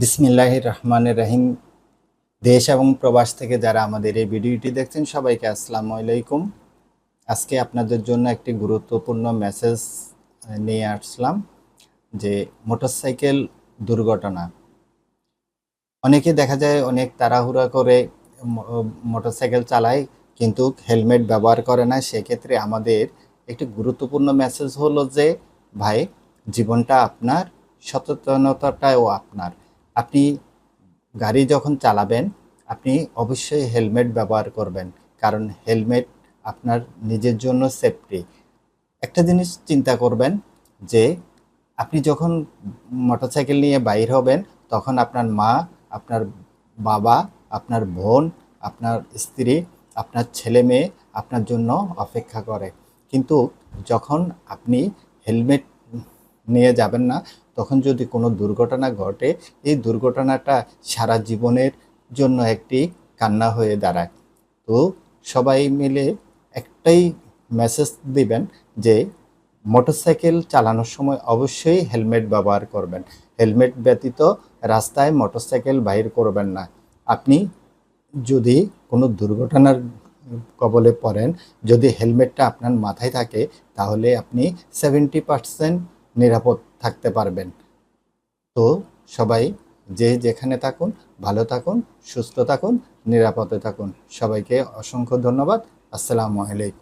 বিসমিল্লাহির রহমানির রহিম। দেশ এবং প্রবাস থেকে যারা আমাদের এই ভিডিওটি দেখছেন সবাইকে আসসালামু আলাইকুম। আজকে আপনাদের জন্য একটি গুরুত্বপূর্ণ মেসেজ নিয়ে আসলাম যে মোটরসাইকেল দুর্ঘটনা। অনেকে দেখা যায় অনেক তাড়াহুড়া করে মোটরসাইকেল চালায় কিন্তু হেলমেট ব্যবহার করে না। সেক্ষেত্রে আমাদের একটি গুরুত্বপূর্ণ মেসেজ হলো যে ভাই, জীবনটা আপনার, সচেতনতাটাও আপনার। আপনি গাড়ি যখন চালাবেন আপনি অবশ্যই হেলমেট ব্যবহার করবেন, কারণ হেলমেট আপনার নিজের জন্য সেফটি। একটা জিনিস চিন্তা করবেন যে আপনি যখন মোটরসাইকেল নিয়ে বাইর হবেন তখন আপনার মা, আপনার বাবা, আপনার বোন, আপনার স্ত্রী, আপনার ছেলে মেয়ে আপনার জন্য অপেক্ষা করে। কিন্তু যখন আপনি হেলমেট নিয়ে যাবেন না, তখন যদি কোনো দুর্ঘটনা ঘটে, এই দুর্ঘটনাটা সারা জীবনের জন্য একটি কান্না হয়ে দাঁড়ায়। তো সবাই মিলে একটাই মেসেজ দিবেন যে মোটরসাইকেল চালানোর সময় অবশ্যই হেলমেট ব্যবহার করবেন। হেলমেট ব্যতীত রাস্তায় মোটরসাইকেল বাইর করবেন না। আপনি যদি কোনো দুর্ঘটনার কবলে পড়েন, যদি হেলমেটটা আপনার মাথায় থাকে তাহলে আপনি 70% নিরাপদ থাকতে পারবেন। তো সবাই যে যেখানে থাকুন ভালো থাকুন, সুস্থ থাকুন, নিরাপদে থাকুন। সবাইকে অসংখ্য ধন্যবাদ। আসসালামু আলাইকুম।